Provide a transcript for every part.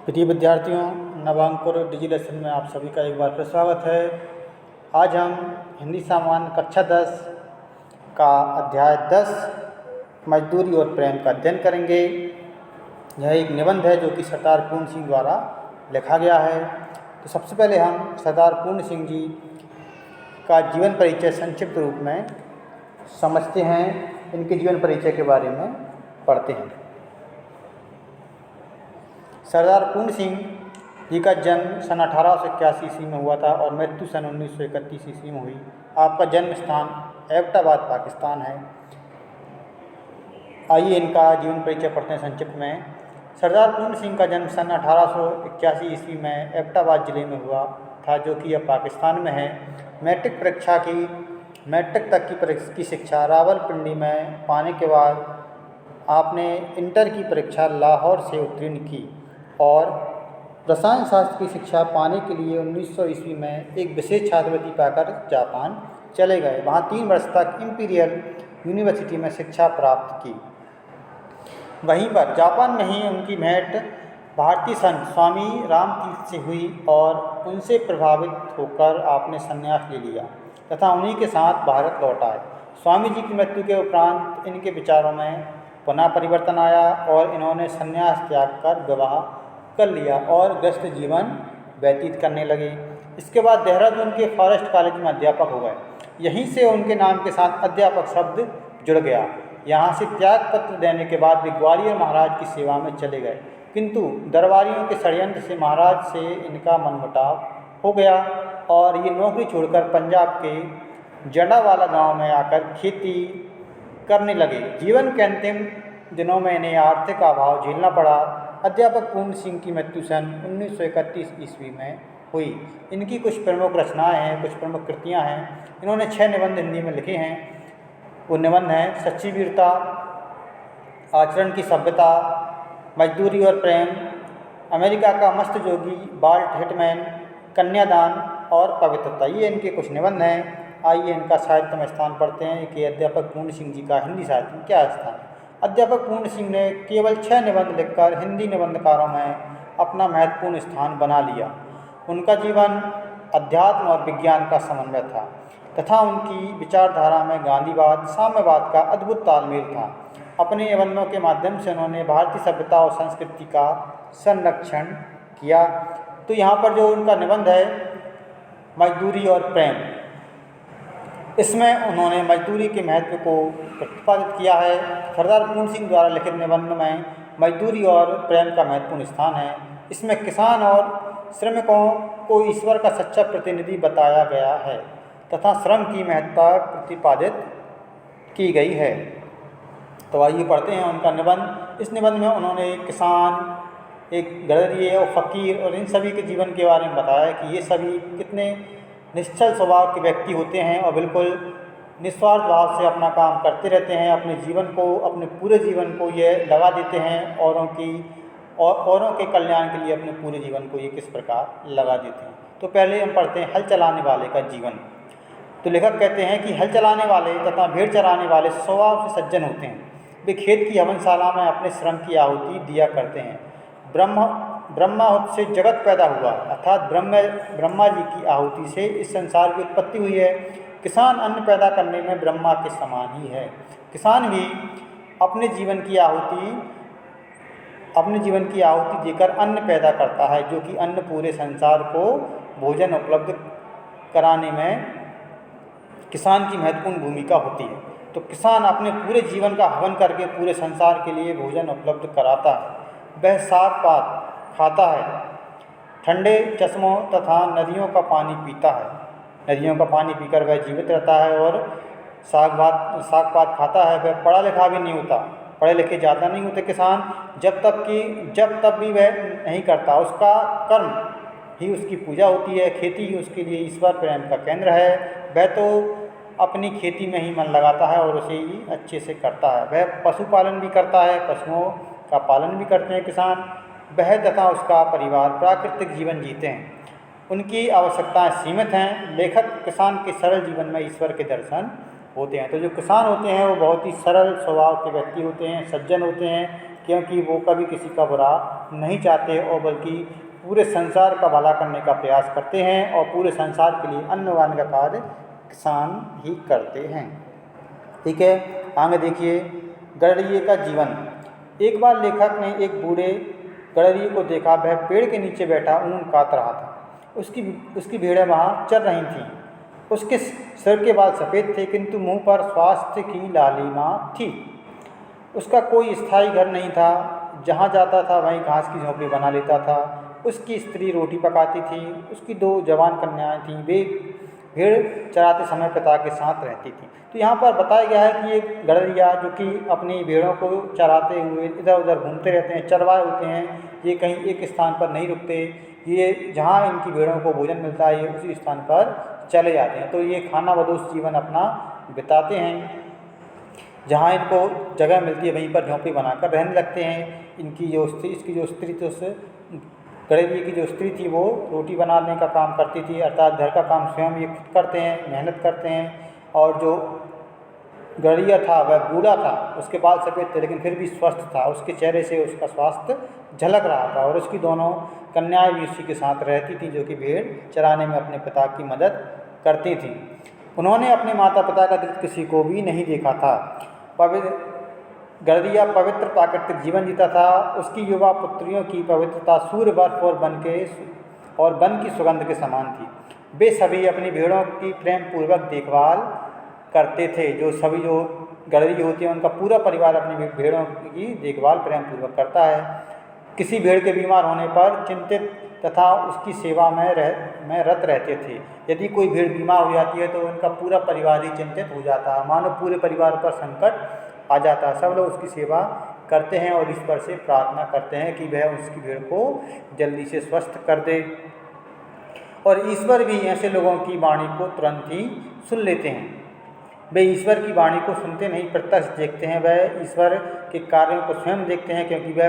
प्रिय विद्यार्थियों, नवांकुर डिजी लेसन में आप सभी का एक बार फिर स्वागत है। आज हम हिंदी सामान्य कक्षा 10 का अध्याय 10 मजदूरी और प्रेम का अध्ययन करेंगे। यह एक निबंध है जो कि सरदार पूर्ण सिंह द्वारा लिखा गया है। तो सबसे पहले हम सरदार पूर्ण सिंह जी का जीवन परिचय संक्षिप्त रूप में समझते हैं, इनके जीवन परिचय के बारे में पढ़ते हैं। सरदार पूर्ण सिंह जी का जन्म सन 1881 ईस्वी में हुआ था और मृत्यु सन 1931 ईस्वी में हुई। आपका जन्म स्थान एबटाबाद पाकिस्तान है। आइए इनका जीवन परिचय पढ़ते हैं संक्षिप्त में। सरदार पूर्ण सिंह का जन्म सन 1881 ईस्वी में एबटाबाद जिले में हुआ था, जो कि अब पाकिस्तान में है। मैट्रिक तक की शिक्षा रावलपिंडी में पाने के बाद आपने इंटर की परीक्षा लाहौर से उत्तीर्ण की और रसायन शास्त्र की शिक्षा पाने के लिए 1900 ईस्वी में एक विशेष छात्रवृत्ति पाकर जापान चले गए। वहाँ 3 वर्ष तक इंपीरियल यूनिवर्सिटी में शिक्षा प्राप्त की। वहीं पर जापान में ही उनकी भेंट भारतीय संत स्वामी रामतीर्थ से हुई और उनसे प्रभावित होकर आपने संन्यास ले लिया तथा उन्हीं के साथ भारत लौट आए। स्वामी जी की मृत्यु के उपरांत इनके विचारों में पुनः परिवर्तन आया और इन्होंने संन्यास त्याग कर विवाह कर लिया और व्यस्त जीवन व्यतीत करने लगे। इसके बाद देहरादून के फॉरेस्ट कॉलेज में अध्यापक हो गए। यहीं से उनके नाम के साथ अध्यापक शब्द जुड़ गया। यहाँ से त्याग पत्र देने के बाद वे ग्वालियर महाराज की सेवा में चले गए, किंतु दरबारियों के षड्यंत्र से महाराज से इनका मनमुटाव हो गया और ये नौकरी छोड़कर पंजाब के जंडावाला गांव में आकर खेती करने लगे। जीवन के अंतिम दिनों में इन्हें आर्थिक अभाव झेलना पड़ा। अध्यापक पूर्ण सिंह की मृत्यु सन 1931 ईस्वी में हुई। इनकी कुछ प्रमुख रचनाएं हैं, कुछ प्रमुख कृतियां हैं। इन्होंने 6 निबंध हिंदी में लिखे हैं। वो निबंध हैं सच्ची वीरता, आचरण की सभ्यता, मजदूरी और प्रेम, अमेरिका का मस्त जोगी, बाल्ट हिटमैन, कन्यादान और पवित्रता। ये इनके कुछ निबंध हैं। आइए इनका साहित्य में स्थान पढ़ते हैं कि अध्यापक पूर्ण सिंह जी का हिंदी साहित्य में क्या स्थान है। अध्यापक पूर्ण सिंह ने केवल 6 निबंध लिखकर हिंदी निबंधकारों में अपना महत्वपूर्ण स्थान बना लिया। उनका जीवन अध्यात्म और विज्ञान का समन्वय था तथा उनकी विचारधारा में गांधीवाद, साम्यवाद का अद्भुत तालमेल था। अपने निबंधों के माध्यम से उन्होंने भारतीय सभ्यता और संस्कृति का संरक्षण किया। तो यहाँ पर जो उनका निबंध है मजदूरी और प्रेम, इसमें उन्होंने मजदूरी के महत्व को प्रतिपादित किया है। सरदार पूर्ण सिंह द्वारा लिखित निबंध में मजदूरी और प्रेम का महत्वपूर्ण स्थान है। इसमें किसान और श्रमिकों को ईश्वर का सच्चा प्रतिनिधि बताया गया है तथा श्रम की महत्ता प्रतिपादित की गई है। तो आइए पढ़ते हैं उनका निबंध। इस निबंध में उन्होंने एक किसान, एक गडरिये और फ़कीर और इन सभी के जीवन के बारे में बताया कि ये सभी कितने निश्चल स्वभाव के व्यक्ति होते हैं और बिल्कुल निस्वार्थ भाव से अपना काम करते रहते हैं। अपने जीवन को, अपने पूरे जीवन को ये लगा देते हैं औरों के कल्याण के लिए अपने पूरे जीवन को ये किस प्रकार लगा देते हैं। तो पहले हम पढ़ते हैं हल चलाने वाले का जीवन। तो लेखक कहते हैं कि हल चलाने वाले तथा भेड़ चराने वाले स्वभाव से सज्जन होते हैं। वे खेत की हवनशाला में अपने श्रम की आहुति दिया करते हैं। ब्रह्माहुति से जगत पैदा हुआ, अर्थात ब्रह्मा जी की आहुति से इस संसार की उत्पत्ति हुई है। किसान अन्न पैदा करने में ब्रह्मा के समान ही है। किसान भी अपने जीवन की आहुति देकर अन्न पैदा करता है, जो कि अन्न पूरे संसार को भोजन उपलब्ध कराने में किसान की महत्वपूर्ण भूमिका होती है। तो किसान अपने पूरे जीवन का हवन करके पूरे संसार के लिए भोजन उपलब्ध कराता है। वह साग पात खाता है, ठंडे चश्मों तथा नदियों का पानी पीता है। नदियों का पानी पीकर वह जीवित रहता है और साग पात खाता है। वह पढ़ा लिखा भी नहीं होता, पढ़े लिखे ज़्यादा नहीं होते किसान, जब तक भी वह नहीं करता। उसका कर्म ही उसकी पूजा होती है, खेती ही उसके लिए ईश्वर प्रेम का केंद्र है। वह तो अपनी खेती में ही मन लगाता है और उसे ही अच्छे से करता है। वह पशुपालन भी करता है, पशुओं का पालन भी करते हैं किसान। वह तथा उसका परिवार प्राकृतिक जीवन जीते हैं। उनकी आवश्यकताएं सीमित हैं। लेखक किसान के सरल जीवन में ईश्वर के दर्शन होते हैं। तो जो किसान होते हैं वो बहुत ही सरल स्वभाव के व्यक्ति होते हैं, सज्जन होते हैं क्योंकि वो कभी किसी का बुरा नहीं चाहते और बल्कि पूरे संसार का भला करने का प्रयास करते हैं और पूरे संसार के लिए अन्न उगाने का कार्य किसान ही करते हैं। ठीक है, आगे देखिए, गडरिये का जीवन। एक बार लेखक ने एक बूढ़े गडरिये को देखा। वह पेड़ के नीचे बैठा ऊन काट रहा था। उसकी भेड़ें वहाँ चर रही थीं। उसके सिर के बाल सफ़ेद थे, किंतु मुंह पर स्वास्थ्य की लालिमा थी। उसका कोई स्थायी घर नहीं था। जहाँ जाता था वहीं घास की झोंपड़ी बना लेता था। उसकी स्त्री रोटी पकाती थी। उसकी 2 जवान कन्याएं थीं। वे भेड़ चराते समय पिता के साथ रहती थीं। तो यहाँ पर बताया गया है कि एक गडरिया जो कि अपनी भेड़ों को चराते हुए इधर उधर घूमते रहते हैं, चरवाए होते हैं। ये कहीं एक स्थान पर नहीं रुकते, ये जहाँ इनकी भेड़ों को भोजन मिलता है ये उसी स्थान पर चले जाते हैं। तो ये खानाबदोश जीवन अपना बिताते हैं। जहाँ इनको जगह मिलती है वहीं पर झोंपड़ी बनाकर रहने लगते हैं। इसकी जो स्त्री तो उस गडरिये की जो स्त्री थी वो रोटी बनाने का काम करती थी, अर्थात घर का काम स्वयं ये खुद करते हैं, मेहनत करते हैं। और जो गडरिया था वह बूढ़ा था, उसके बाल सफ़ेद थे लेकिन फिर भी स्वस्थ था। उसके चेहरे से उसका स्वास्थ्य झलक रहा था। और उसकी दोनों कन्याएं भी उसी के साथ रहती थीं, जो कि भेड़ चराने में अपने पिता की मदद करती थीं। उन्होंने अपने माता पिता का अतिरिक्त किसी को भी नहीं देखा था। गडरिया पवित्र प्राकृतिक जीवन जीता था। उसकी युवा पुत्रियों की पवित्रता सूर्य, बर्फ और वन की सुगंध के समान थी। वे सभी अपनी भेड़ों की प्रेम पूर्वक देखभाल करते थे। जो गडरिये होती हैं उनका पूरा परिवार अपनी भेड़ों की देखभाल प्रेम पूर्वक करता है। किसी भेड़ के बीमार होने पर चिंतित तथा उसकी सेवा में रत रहते थे। यदि कोई भेड़ बीमार हो जाती है तो उनका पूरा परिवार ही चिंतित हो जाता है, मानो पूरे परिवार पर संकट आ जाता है। सब लोग उसकी सेवा करते हैं और ईश्वर से प्रार्थना करते हैं कि वह उसकी भेड़ को जल्दी से स्वस्थ कर दे। और ईश्वर भी ऐसे लोगों की वाणी को तुरंत ही सुन लेते हैं। वे ईश्वर की वाणी को सुनते नहीं, प्रत्यक्ष देखते हैं। वह ईश्वर के कार्यों को स्वयं देखते हैं, क्योंकि वह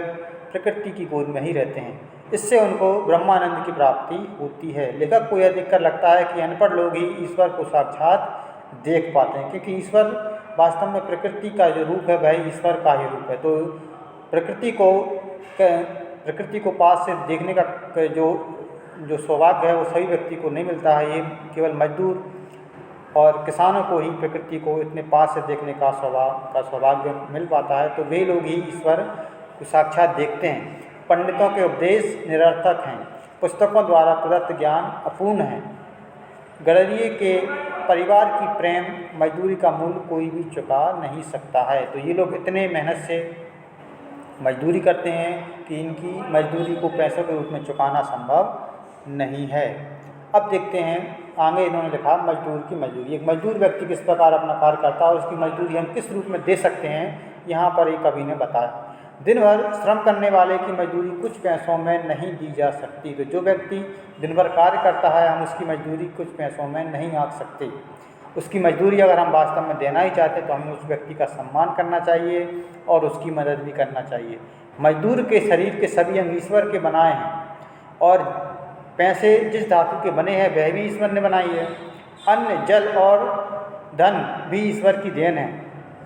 प्रकृति की गोद में ही रहते हैं। इससे उनको ब्रह्मानंद की प्राप्ति होती है। लेखक को यह देखकर लगता है कि अनपढ़ लोग ही ईश्वर को साक्षात देख पाते हैं, क्योंकि ईश्वर वास्तव में प्रकृति का जो रूप है वह ईश्वर का ही रूप है। तो प्रकृति को पास से देखने का जो सौभाग्य है वो सभी व्यक्ति को नहीं मिलता है। ये केवल मजदूर और किसानों को ही प्रकृति को इतने पास से देखने का सौभाग्य मिल पाता है। तो वे लोग ही ईश्वर को साक्षात देखते हैं। पंडितों के उपदेश निरर्थक हैं, पुस्तकों द्वारा प्रदत्त ज्ञान अपूर्ण है। गडरिये के परिवार की प्रेम मजदूरी का मूल्य कोई भी चुका नहीं सकता है। तो ये लोग इतने मेहनत से मजदूरी करते हैं कि इनकी मजदूरी को पैसों के रूप में चुकाना संभव नहीं है। अब देखते हैं आगे इन्होंने लिखा मजदूर की मजदूरी। एक मजदूर व्यक्ति किस प्रकार अपना कार्य करता है और उसकी मजदूरी हम किस रूप में दे सकते हैं, यहाँ पर एक कवि ने बताया। दिन भर श्रम करने वाले की मजदूरी कुछ पैसों में नहीं दी जा सकती। तो जो व्यक्ति दिन भर कार्य करता है हम उसकी मजदूरी कुछ पैसों में नहीं आंक सकते। उसकी मजदूरी अगर हम वास्तव में देना ही चाहते तो हमें उस व्यक्ति का सम्मान करना चाहिए और उसकी मदद भी करना चाहिए। मजदूर के शरीर के सभी अंग ईश्वर के बनाए हैं और पैसे जिस धातु के बने हैं वह भी ईश्वर ने बनाई है। अन्न, जल और धन भी ईश्वर की देन है।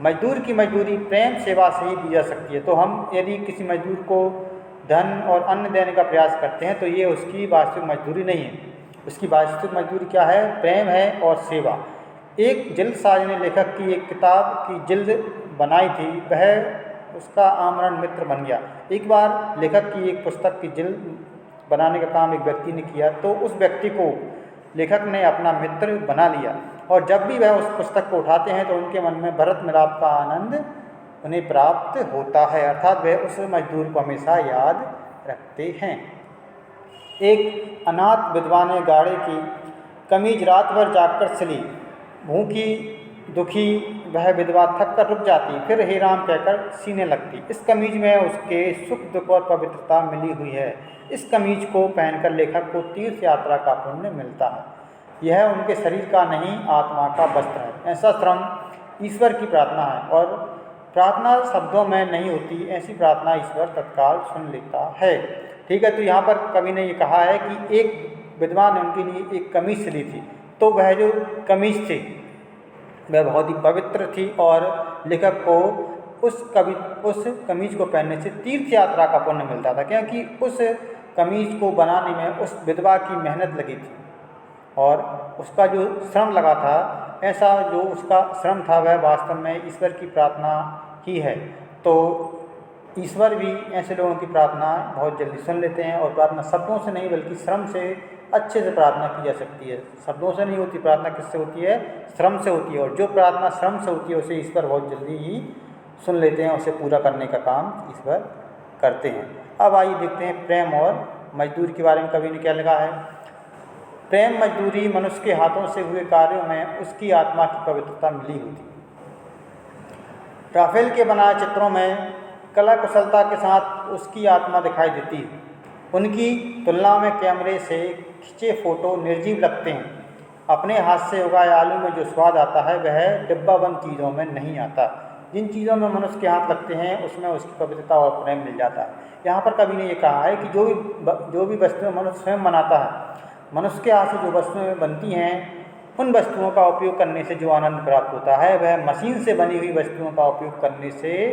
मजदूर की मजदूरी प्रेम सेवा से ही दी जा सकती है। तो हम यदि किसी मजदूर को धन और अन्न देने का प्रयास करते हैं तो ये उसकी वास्तविक मजदूरी नहीं है। उसकी वास्तविक मजदूरी क्या है? प्रेम है और सेवा। एक जल्दसाज ने लेखक की एक किताब की जिल्द बनाई थी, वह उसका आमरण मित्र बन गया। एक बार लेखक की एक पुस्तक की जिल्द बनाने का काम एक व्यक्ति ने किया तो उस व्यक्ति को लेखक ने अपना मित्र बना लिया और जब भी वह उस पुस्तक को उठाते हैं तो उनके मन में भरत मिलाप का आनंद उन्हें प्राप्त होता है, अर्थात वह उस मजदूर को हमेशा याद रखते हैं। एक अनाथ विधवा ने गाढ़े की कमीज रात भर जागकर सिली। भूखी दुखी वह विधवा थक कर रुक जाती, फिर हे राम कहकर सीने लगती। इस कमीज में उसके सुख दुख और पवित्रता मिली हुई है। इस कमीज को पहनकर लेखक को तीर्थ यात्रा का पुण्य मिलता है। यह उनके शरीर का नहीं आत्मा का वस्त्र है। ऐसा श्रम ईश्वर की प्रार्थना है और प्रार्थना शब्दों में नहीं होती, ऐसी प्रार्थना ईश्वर तत्काल सुन लेता है। ठीक है, तो यहाँ पर कवि ने ये कहा है कि एक विद्वान ने उनके लिए एक कमीज सिली थी, तो वह जो कमीज थी वह बहुत ही पवित्र थी और लेखक को उस कमीज़ को पहनने से तीर्थ यात्रा का पुण्य मिलता था, क्योंकि उस कमीज़ को बनाने में उस विधवा की मेहनत लगी थी और उसका जो श्रम लगा था, ऐसा जो उसका श्रम था वह वास्तव में ईश्वर की प्रार्थना ही है। तो ईश्वर भी ऐसे लोगों की प्रार्थना बहुत जल्दी सुन लेते हैं, और प्रार्थना शब्दों से नहीं बल्कि श्रम से अच्छे से प्रार्थना की जा सकती है। शब्दों से नहीं होती प्रार्थना, किससे होती है? श्रम से होती है, और जो प्रार्थना श्रम से होती है उसे ईश्वर बहुत जल्दी ही सुन लेते हैं, उसे पूरा करने का काम ईश्वर करते हैं। अब आइए देखते हैं प्रेम और मजदूरी के बारे में कवि ने क्या लिखा है। प्रेम मजदूरी मनुष्य के हाथों से हुए कार्यों में उसकी आत्मा की पवित्रता मिली होती। राफेल के बनाए चित्रों में कला कुशलता के साथ उसकी आत्मा दिखाई देती है। उनकी तुलना में कैमरे से खिंचे फोटो निर्जीव लगते हैं। अपने हाथ से उगाए आलू में जो स्वाद आता है वह डिब्बाबंद चीज़ों में नहीं आता। जिन चीज़ों में मनुष्य के हाथ लगते हैं उसमें उसकी पवित्रता और प्रेम मिल जाता है। यहाँ पर कवि ने ये कहा है कि जो भी वस्तुएं मनुष्य स्वयं बनाता है, मनुष्य के हाथ से जो वस्तुएं बनती हैं, उन वस्तुओं का उपयोग करने से जो आनंद प्राप्त होता है वह मशीन से बनी हुई वस्तुओं का उपयोग करने से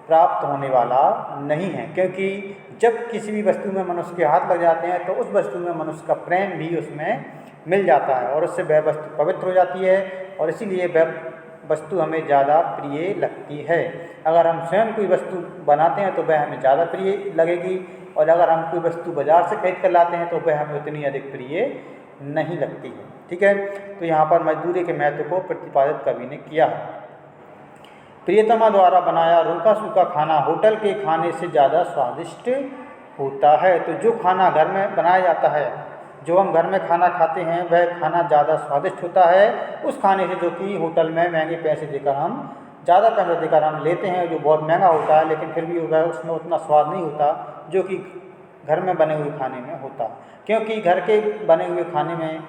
प्राप्त होने वाला नहीं है। क्योंकि जब किसी भी वस्तु में मनुष्य के हाथ लग जाते हैं तो उस वस्तु में मनुष्य का प्रेम भी उसमें मिल जाता है और उससे वह वस्तु पवित्र हो जाती है, और इसीलिए वह वस्तु हमें ज़्यादा प्रिय लगती है। अगर हम स्वयं कोई वस्तु बनाते हैं तो वह हमें ज़्यादा प्रिय लगेगी, और अगर हम कोई वस्तु बाज़ार से खरीद कर लाते हैं तो वह हमें उतनी अधिक प्रिय नहीं लगती है। ठीक है, तो यहाँ पर मजदूरी के महत्व को प्रतिपादित कवि ने किया है। प्रियतमा द्वारा बनाया रूखा सूखा खाना होटल के खाने से ज़्यादा स्वादिष्ट होता है। तो जो खाना घर में बनाया जाता है, जो हम घर में खाना खाते हैं, वह खाना ज़्यादा स्वादिष्ट होता है उस खाने से जो कि होटल में महंगे पैसे देकर हम ज़्यादा पैसे देकर हम लेते हैं, जो बहुत महंगा होता है, लेकिन फिर भी वह उसमें उतना स्वाद नहीं होता जो कि घर में बने हुए खाने में होता। क्योंकि घर के बने हुए खाने में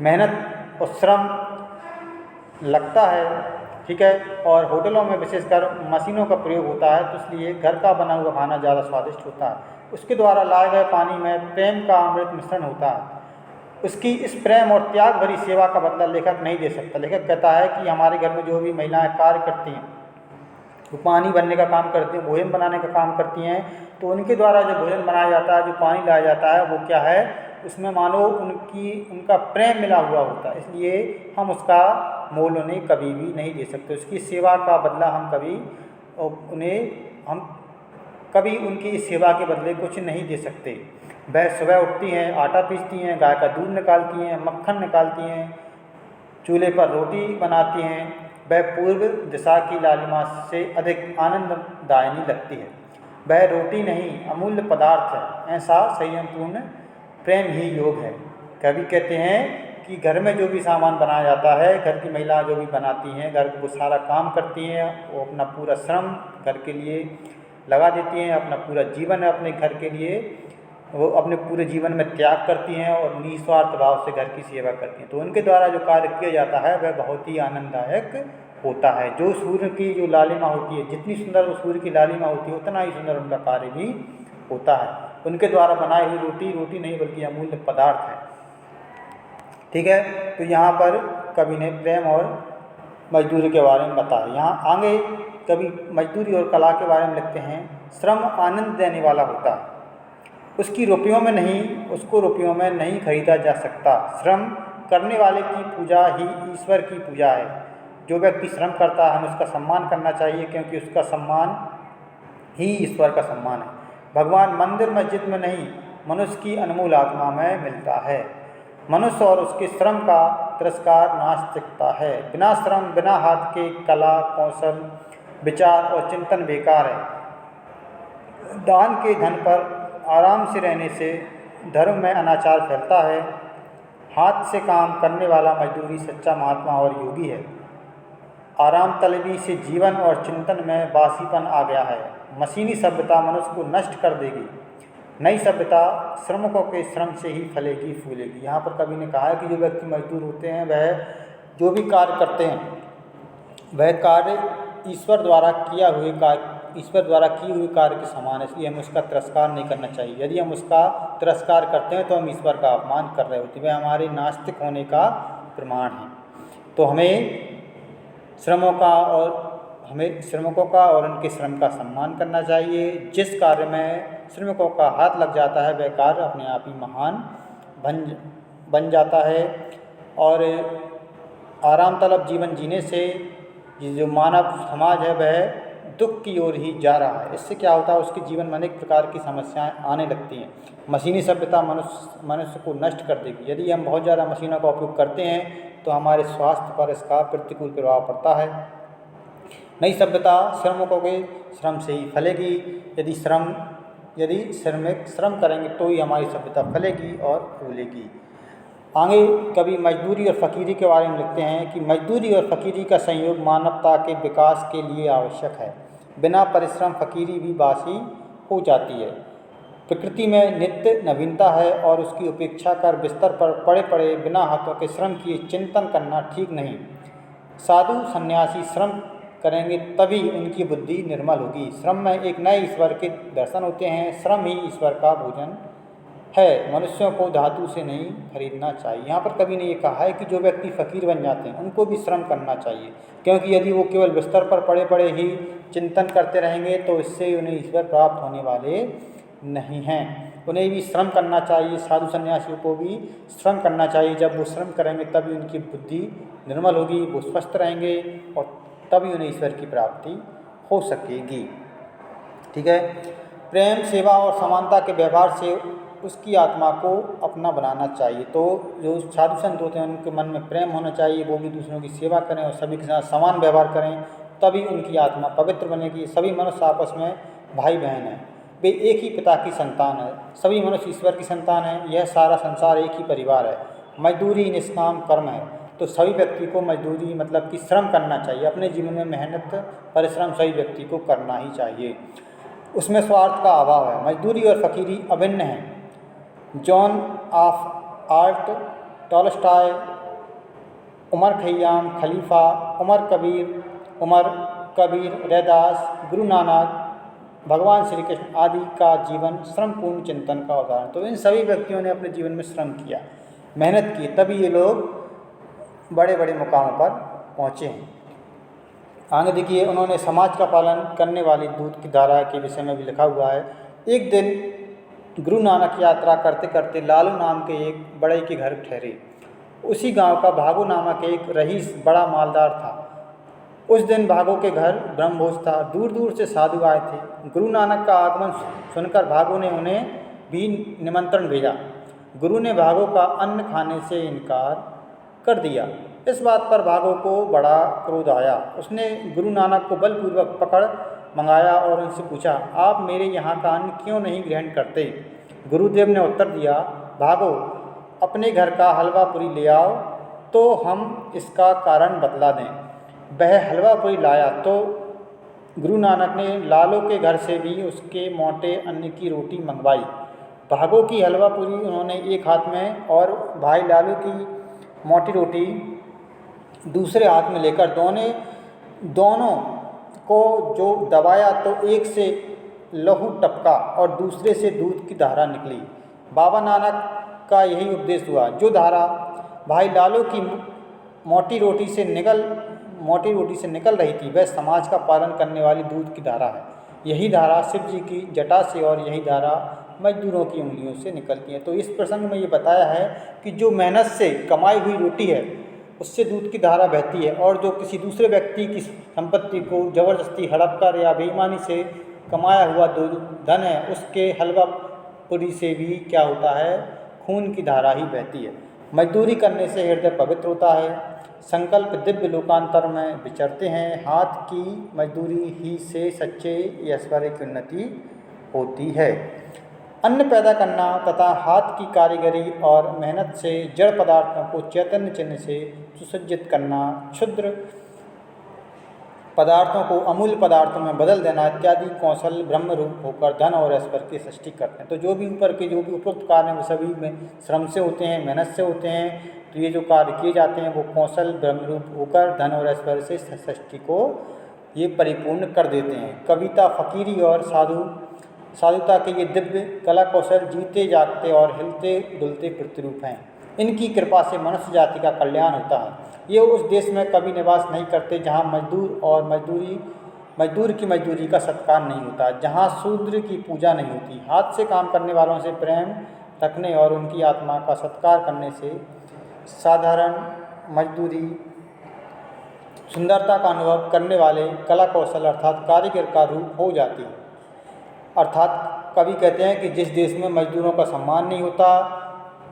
मेहनत और श्रम लगता है, ठीक है, और होटलों में विशेषकर मशीनों का प्रयोग होता है, तो इसलिए घर का बना हुआ खाना ज़्यादा स्वादिष्ट होता है। उसके द्वारा लाए गए पानी में प्रेम का अमृत मिश्रण होता है। उसकी इस प्रेम और त्याग भरी सेवा का बदला लेखक नहीं दे सकता। लेखक कहता है कि हमारे घर में जो भी महिलाएं कार्य करती हैं, वो पानी भरने का काम करती हैं, भोजन बनाने का काम करती हैं, तो उनके द्वारा जो भोजन बनाया जाता है, जो पानी लाया जाता है, वो क्या है, उसमें मानो उनका प्रेम मिला हुआ होता है। इसलिए हम उसका मोल उन्हें कभी भी नहीं दे सकते। उसकी सेवा का बदला हम कभी उनकी इस सेवा के बदले कुछ नहीं दे सकते। वह सुबह उठती हैं, आटा पीसती हैं, गाय का दूध निकालती हैं, मक्खन निकालती हैं, चूल्हे पर रोटी बनाती हैं। वह पूर्व दिशा की लालिमा से अधिक आनंददायिनी लगती है। वह रोटी नहीं, अमूल्य पदार्थ है। ऐसा संयमपूर्ण प्रेम ही योग है। कवि कहते हैं कि घर में जो भी सामान बनाया जाता है, घर की महिलाएं जो भी बनाती हैं, घर को सारा काम करती हैं, वो अपना पूरा श्रम घर के लिए लगा देती हैं, अपना पूरा जीवन अपने घर के लिए वो अपने पूरे जीवन में त्याग करती हैं और निस्वार्थ भाव से घर की सेवा करती हैं। तो उनके द्वारा जो कार्य किया जाता है वह बहुत ही आनंददायक होता है। जो सूर्य की जो लालिमा होती है, जितनी सुंदर वो सूर्य की लालिमा होती है, उतना ही सुंदर उनका कार्य भी होता है। उनके द्वारा बनाई हुई रोटी नहीं बल्कि अमूल्य पदार्थ है। ठीक है, तो यहाँ पर कवि ने प्रेम और मजदूरी के बारे में बताया। यहाँ आगे कवि मजदूरी और कला के बारे में लिखते हैं, श्रम आनंद देने वाला होता है, उसको रुपयों में नहीं खरीदा जा सकता। श्रम करने वाले की पूजा ही ईश्वर की पूजा है। जो व्यक्ति श्रम करता है हमें उसका सम्मान करना चाहिए, क्योंकि उसका सम्मान ही ईश्वर का सम्मान है। भगवान मंदिर मस्जिद में नहीं, मनुष्य की अनमोल आत्मा में मिलता है। मनुष्य और उसके श्रम का तिरस्कार नास्तिकता है। बिना श्रम, बिना हाथ के कला, कौशल, विचार और चिंतन बेकार है। दान के धन पर आराम से रहने से धर्म में अनाचार फैलता है। हाथ से काम करने वाला मजदूरी सच्चा महात्मा और योगी है। आराम तलबी से जीवन और चिंतन में बासीपन आ गया है। मशीनी सभ्यता मनुष्य को नष्ट कर देगी। नई सभ्यता श्रमिकों के श्रम से ही फलेगी फूलेगी। यहाँ पर कवि ने कहा है कि जो व्यक्ति मजदूर होते हैं वह जो भी कार्य करते हैं वह कार्य ईश्वर द्वारा की हुई कार्य के समान है, इसलिए हमें उसका तिरस्कार नहीं करना चाहिए। यदि हम उसका तिरस्कार करते हैं तो हम ईश्वर का अपमान कर रहे होते हैं, वह हमारे नास्तिक होने का प्रमाण है। तो हमें श्रमों का और हमें श्रमिकों का और उनके श्रम का सम्मान करना चाहिए। जिस कार्य में श्रमिकों का हाथ लग जाता है वह कार्य अपने आप ही महान बन जाता है। और आराम तलब जीवन जीने से ये जो मानव समाज है वह दुख की ओर ही जा रहा है। इससे क्या होता है, उसके जीवन में अनेक प्रकार की समस्याएं आने लगती हैं। मशीनी सभ्यता मनुष्य को नष्ट कर देगी। यदि हम बहुत ज़्यादा मशीनों का उपयोग करते हैं तो हमारे स्वास्थ्य पर इसका प्रतिकूल प्रभाव पड़ता है। नई सभ्यता श्रमिकों के श्रम से ही फलेगी। यदि श्रमिक श्रम करेंगे तो ही हमारी सभ्यता फलेगी और फूलेगी। आगे कभी मजदूरी और फ़कीरी के बारे में लिखते हैं कि मजदूरी और फ़कीरी का संयोग मानवता के विकास के लिए आवश्यक है। बिना परिश्रम फ़कीरी भी बासी हो जाती है। प्रकृति में नित्य नवीनता है और उसकी उपेक्षा कर बिस्तर पर पड़े पड़े बिना हाथों के श्रम किए चिंतन करना ठीक नहीं। साधु सन्यासी श्रम करेंगे तभी उनकी बुद्धि निर्मल होगी। श्रम में एक नए ईश्वर के दर्शन होते हैं। श्रम ही ईश्वर का भोजन है। मनुष्यों को धातु से नहीं खरीदना चाहिए। यहाँ पर कवि ने ये कहा है कि जो व्यक्ति फ़कीर बन जाते हैं उनको भी श्रम करना चाहिए, क्योंकि यदि वो केवल बिस्तर पर पड़े पड़े ही चिंतन करते रहेंगे तो इससे उन्हें ईश्वर प्राप्त होने वाले नहीं हैं। उन्हें भी श्रम करना चाहिए। साधु सन्यासियों को भी श्रम करना चाहिए। जब वो श्रम करेंगे तभी उनकी बुद्धि निर्मल होगी, वो स्वस्थ रहेंगे और तभी उन्हें ईश्वर की प्राप्ति हो सकेगी। ठीक है। प्रेम, सेवा और समानता के व्यवहार से उसकी आत्मा को अपना बनाना चाहिए। तो जो साधु संत होते हैं उनके मन में प्रेम होना चाहिए, वो भी दूसरों की सेवा करें और सभी के साथ समान व्यवहार करें, तभी उनकी आत्मा पवित्र बनेगी। सभी मनुष्य आपस में भाई बहन हैं, वे एक ही पिता की संतान है। सभी मनुष्य ईश्वर की संतान है। यह सारा संसार एक ही परिवार है। मजदूरी निष्काम कर्म है, तो सभी व्यक्ति को मजदूरी मतलब कि श्रम करना चाहिए। अपने जीवन में मेहनत परिश्रम सभी व्यक्ति को करना ही चाहिए। उसमें स्वार्थ का अभाव है। मजदूरी और फ़कीरी अभिन्न हैं। John of Arc, Tolstoy, Omar Khayyam, खलीफा, उमर कबीर, रैदास, गुरु नानक, भगवान श्री कृष्ण आदि का जीवन श्रमपूर्ण चिंतन का उदाहरण। तो इन सभी व्यक्तियों ने अपने जीवन में श्रम किया, मेहनत की, तभी ये लोग बड़े बड़े मुकामों पर पहुँचे हैं। आगे देखिए, उन्होंने समाज का पालन करने वाली दूध की धारा के विषय में भी लिखा हुआ है। एक दिन गुरु नानक यात्रा करते करते लालू नाम के एक बड़े के घर ठहरे। उसी गांव का भागो नामक एक रईस बड़ा मालदार था। उस दिन भागो के घर ब्रह्मभोज था। दूर दूर से साधु आए थे। गुरु नानक का आगमन सुनकर भागो ने उन्हें भी निमंत्रण भेजा। गुरु ने भागो का अन्न खाने से इनकार कर दिया। इस बात पर भागो को बड़ा क्रोध आया। उसने गुरु नानक को बलपूर्वक पकड़ मंगाया और उनसे पूछा, आप मेरे यहाँ का अन्न क्यों नहीं ग्रहण करते? गुरुदेव ने उत्तर दिया, भागो, अपने घर का हलवा पूरी ले आओ तो हम इसका कारण बतला दें। वह हलवा पूरी लाया तो गुरु नानक ने लालो के घर से भी उसके मोटे अन्न की रोटी मंगवाई। भागो की हलवा पूरी उन्होंने एक हाथ में और भाई लालू की मोटी रोटी दूसरे हाथ में लेकर दोनों को जो दबाया तो एक से लहू टपका और दूसरे से दूध की धारा निकली। बाबा नानक का यही उपदेश हुआ। जो धारा भाई लालू की मोटी रोटी से निकल रही थी वह समाज का पालन करने वाली दूध की धारा है। यही धारा शिव जी की जटा से और यही धारा मजदूरों की उंगलियों से निकलती है। तो इस प्रसंग में ये बताया है कि जो मेहनत से कमाई हुई रोटी है उससे दूध की धारा बहती है, और जो किसी दूसरे व्यक्ति की संपत्ति को ज़बरदस्ती हड़प कर या बेईमानी से कमाया हुआ धन है उसके हलवा पूरी से भी क्या होता है, खून की धारा ही बहती है। मजदूरी करने से हृदय पवित्र होता है। संकल्प दिव्य लोकांतर में विचरते हैं। हाथ की मजदूरी ही से सच्चे ऐश्वर्य की उन्नति होती है। अन्न पैदा करना तथा हाथ की कारीगरी और मेहनत से जड़ पदार्थों को चैतन्य चिन्ह से सुसज्जित करना, क्षुद्र पदार्थों को अमूल्य पदार्थों में बदल देना इत्यादि कौशल ब्रह्म रूप होकर धन और ऐश्वर्य की सृष्टि करते हैं। तो जो भी उपरोक्त कार्य हैं वो सभी में श्रम से होते हैं, मेहनत से होते हैं। तो ये जो कार्य किए जाते हैं वो कौशल ब्रह्म रूप होकर धन और ऐश्वर्य से सृष्टि को ये परिपूर्ण कर देते हैं। कविता, फकीरी और साधुता के ये दिव्य कला कौशल जीते जागते और हिलते डुलते प्रतिरूप हैं। इनकी कृपा से मनुष्य जाति का कल्याण होता है। ये उस देश में कभी निवास नहीं करते जहाँ मजदूर और मजदूरी मजदूर की मजदूरी का सत्कार नहीं होता, जहाँ शूद्र की पूजा नहीं होती। हाथ से काम करने वालों से प्रेम रखने और उनकी आत्मा का सत्कार करने से साधारण मजदूरी सुंदरता का अनुभव करने वाले कला कौशल अर्थात कारीगर का रूप हो जाती है। अर्थात कवि कहते हैं कि जिस देश में मजदूरों का सम्मान नहीं होता,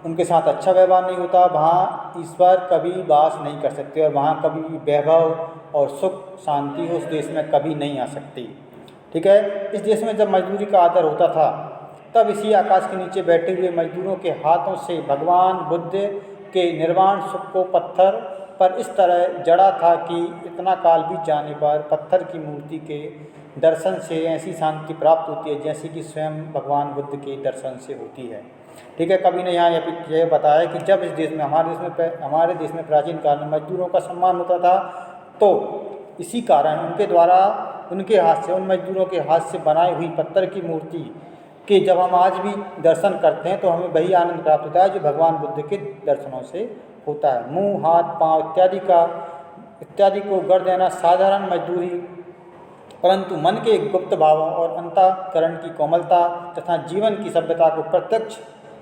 उनके साथ अच्छा व्यवहार नहीं होता, वहाँ ईश्वर कभी वास नहीं कर सकते और वहाँ कभी वैभव और सुख शांति उस देश में कभी नहीं आ सकती। ठीक है। इस देश में जब मजदूरी का आदर होता था, तब इसी आकाश के नीचे बैठे हुए मजदूरों के हाथों से भगवान बुद्ध के निर्वाण सुख को पत्थर पर इस तरह जड़ा था कि इतना काल बीत जाने पर पत्थर की मूर्ति के दर्शन से ऐसी शांति प्राप्त होती है जैसे कि स्वयं भगवान बुद्ध के दर्शन से होती है। ठीक है। कवि ने यहाँ यह बताया कि जब इस देश में हमारे देश में प्राचीन काल में मजदूरों का सम्मान होता था, तो इसी कारण उनके द्वारा उनके हाथ से, उन मजदूरों के हाथ से बनाई हुई पत्थर की मूर्ति के जब हम आज भी दर्शन करते हैं तो हमें वही आनंद प्राप्त होता है जो भगवान बुद्ध के दर्शनों से होता है। मुंह, हाथ, पाँव इत्यादि को गढ़ देना साधारण मजदूरी, परंतु मन के गुप्त भावों और अंतःकरण की कोमलता तथा जीवन की सभ्यता को प्रत्यक्ष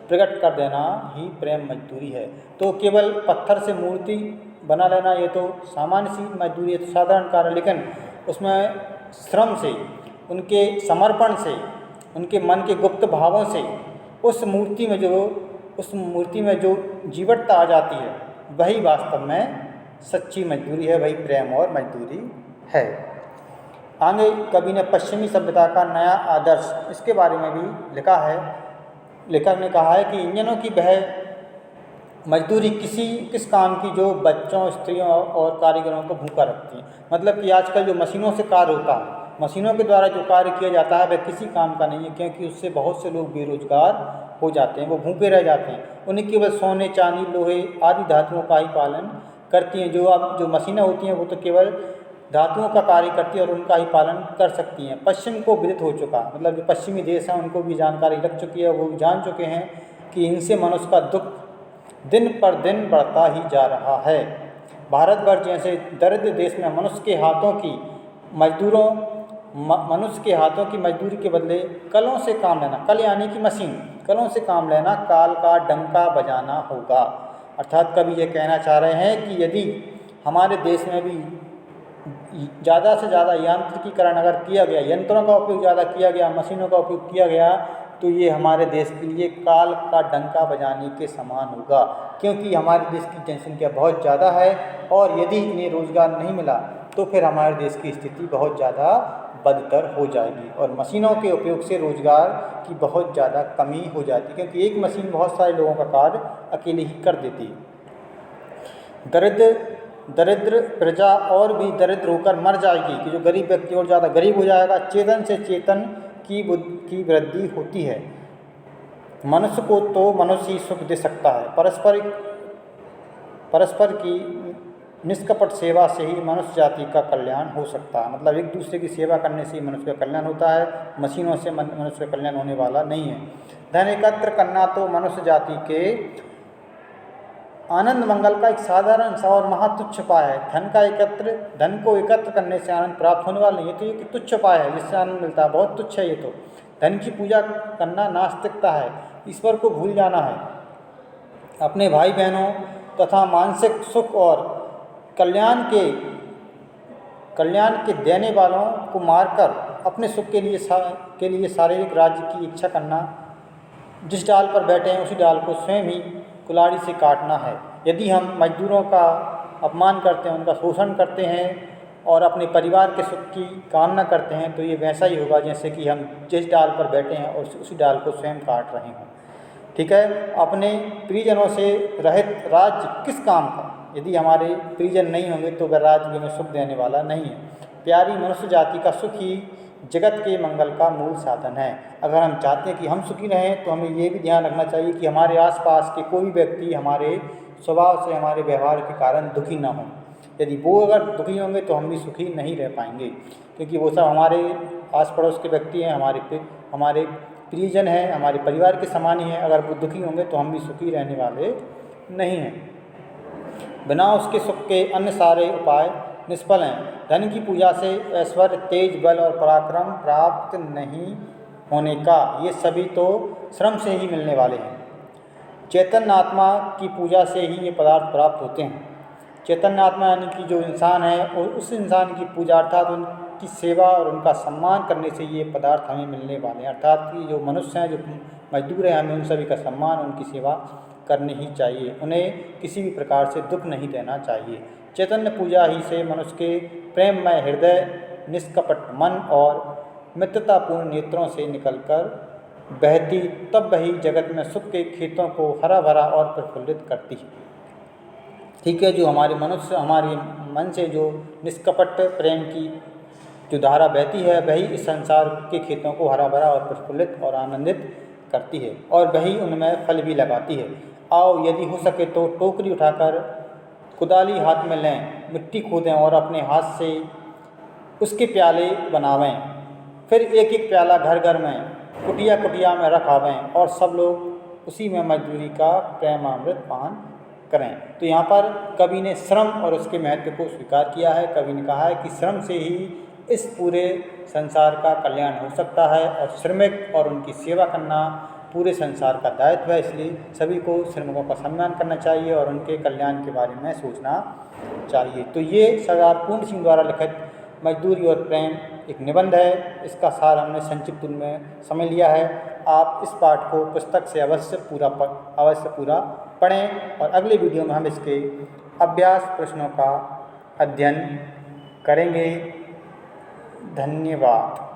प्रकट कर देना ही प्रेम मजदूरी है। तो केवल पत्थर से मूर्ति बना लेना ये तो सामान्य सी मजदूरी है, तो साधारण कार्य, लेकिन उसमें श्रम से, उनके समर्पण से, उनके मन के गुप्त भावों से उस मूर्ति में जो जीवटता आ जाती है, वही वास्तव में सच्ची मजदूरी है, वही प्रेम और मजदूरी है। आगे कवि ने पश्चिमी सभ्यता का नया आदर्श, इसके बारे में भी लिखा है। लेखक ने कहा है कि इंजनों की वह मजदूरी किस काम की जो बच्चों, स्त्रियों और कारीगरों को भूखा रखती है। मतलब कि आजकल जो मशीनों से कार्य होता है, मशीनों के द्वारा जो कार्य किया जाता है, वह किसी काम का नहीं है, क्योंकि उससे बहुत से लोग बेरोजगार हो जाते हैं, वो भूखे रह जाते हैं। उन्हें केवल सोने, चांदी, लोहे आदि धातुओं का ही पालन करती हैं। जो मशीनें होती हैं वो तो केवल धातुओं का कार्य करती है और उनका ही पालन कर सकती हैं। पश्चिम को विदित हो चुका, मतलब जो पश्चिमी देश हैं उनको भी जानकारी लग चुकी है, वो जान चुके हैं कि इनसे मनुष्य का दुख दिन पर दिन बढ़ता ही जा रहा है। भारतवर्ष जैसे दरिद्र देश में मनुष्य के हाथों की मजदूरी के बदले कलों से काम लेना, कल यानी कि मशीन, कलों से काम लेना काल का डंका बजाना होगा। अर्थात कवि ये कहना चाह रहे हैं कि यदि हमारे देश में भी ज़्यादा से ज़्यादा यांत्रिकीकरण अगर किया गया, यंत्रों का उपयोग ज़्यादा किया गया, मशीनों का उपयोग किया गया, तो ये हमारे देश के लिए काल का डंका बजाने के समान होगा। क्योंकि हमारे देश की जनसंख्या बहुत ज़्यादा है और यदि इन्हें रोज़गार नहीं मिला तो फिर हमारे देश की स्थिति बहुत ज़्यादा बदतर हो जाएगी और मशीनों के उपयोग से रोज़गार की बहुत ज़्यादा कमी हो जाती है, क्योंकि एक मशीन बहुत सारे लोगों का कार्य अकेले ही कर देती है। दरिद्र प्रजा और भी दरिद्र होकर मर जाएगी कि जो गरीब व्यक्ति और ज़्यादा गरीब हो जाएगा। चेतन से चेतन की वृद्धि होती है। मनुष्य को तो मनुष्य ही सुख दे सकता है। परस्पर की निष्कपट सेवा से ही मनुष्य जाति का कल्याण हो सकता है। मतलब एक दूसरे की सेवा करने से ही मनुष्य का कल्याण होता है, मशीनों से मनुष्य का कल्याण होने वाला नहीं है। धन एकत्र करना तो मनुष्य जाति के आनंद मंगल का एक साधारण सा और महातुच्छ उपाय है। धन को एकत्र करने से आनंद प्राप्त होने वाला नहीं है, तो ये तुच्छ उपाय है जिससे आनंद मिलता है, बहुत तुच्छ है ये तो। धन की पूजा करना नास्तिकता है, ईश्वर को भूल जाना है। अपने भाई बहनों तथा मानसिक सुख और कल्याण के देने वालों को मारकर अपने सुख के लिए शारीरिक राज्य की इच्छा करना, जिस डाल पर बैठे हैं उसी डाल को स्वयं ही कुल्हाड़ी से काटना है। यदि हम मजदूरों का अपमान करते हैं, उनका शोषण करते हैं और अपने परिवार के सुख की कामना करते हैं, तो ये वैसा ही होगा जैसे कि हम जिस डाल पर बैठे हैं और उसी डाल को स्वयं काट रहे हों। ठीक है। अपने परिजनों से रहित राज्य किस काम का? यदि हमारे परिजन नहीं होंगे तो वह राज्य हमें सुख देने वाला नहीं है। प्यारी मनुष्य जाति का सुख ही जगत के मंगल का मूल साधन है। अगर हम चाहते हैं कि हम सुखी रहें तो हमें ये भी ध्यान रखना चाहिए कि हमारे आसपास के कोई व्यक्ति हमारे स्वभाव से, हमारे व्यवहार के कारण दुखी ना हो। यदि वो अगर दुखी होंगे तो हम भी सुखी नहीं रह पाएंगे, क्योंकि वो सब हमारे आस पड़ोस के व्यक्ति हैं, हमारे प्रियजन हैं, हमारे परिवार के समान ही हैं। अगर वो दुखी होंगे तो हम भी सुखी रहने वाले नहीं हैं। बिना उसके सुख के अन्य सारे उपाय निष्फल हैं। धन की पूजा से ऐश्वर्य, तेज, बल और पराक्रम प्राप्त नहीं होने का, ये सभी तो श्रम से ही मिलने वाले हैं। चैतन्य आत्मा की पूजा से ही ये पदार्थ प्राप्त होते हैं। चैतन्य आत्मा यानी कि जो इंसान है, और उस इंसान की पूजा अर्थात उनकी सेवा और उनका सम्मान करने से ये पदार्थ हमें मिलने वाले हैं। अर्थात कि जो मनुष्य हैं, जो मजदूर हैं, हमें उन सभी का सम्मान, उनकी सेवा करनी ही चाहिए। उन्हें किसी भी प्रकार से दुख नहीं देना चाहिए। चैतन्य पूजा ही से मनुष्य के प्रेममय हृदय, निष्कपट मन और मित्रतापूर्ण नेत्रों से निकलकर बहती तब वही जगत में सुख के खेतों को हरा भरा और प्रफुल्लित करती है। ठीक है, जो हमारे मनुष्य, हमारे मन से जो निष्कपट प्रेम की जो धारा बहती है, वही इस संसार के खेतों को हरा भरा और प्रफुल्लित और आनंदित करती है, और वही उनमें फल भी लगाती है। आओ, यदि हो सके तो टोकरी उठाकर कुदाली हाथ में लें, मिट्टी खोदें और अपने हाथ से उसके प्याले बनावें। फिर एक एक प्याला घर घर में, कुटिया कुटिया में रखावें, और सब लोग उसी में मजदूरी का प्रेमामृत पान करें। तो यहाँ पर कवि ने श्रम और उसके महत्व को स्वीकार किया है। कवि ने कहा है कि श्रम से ही इस पूरे संसार का कल्याण हो सकता है, और श्रमिक और उनकी सेवा करना पूरे संसार का दायित्व है। इसलिए सभी को श्रमिकों का सम्मान करना चाहिए और उनके कल्याण के बारे में सोचना चाहिए। तो ये सरदार पूर्ण सिंह द्वारा लिखित मजदूरी और प्रेम एक निबंध है। इसका सार हमने संक्षिप्त में समझ लिया है। आप इस पाठ को पुस्तक से अवश्य पूरा पढ़ें, और अगले वीडियो में हम इसके अभ्यास प्रश्नों का अध्ययन करेंगे। धन्यवाद।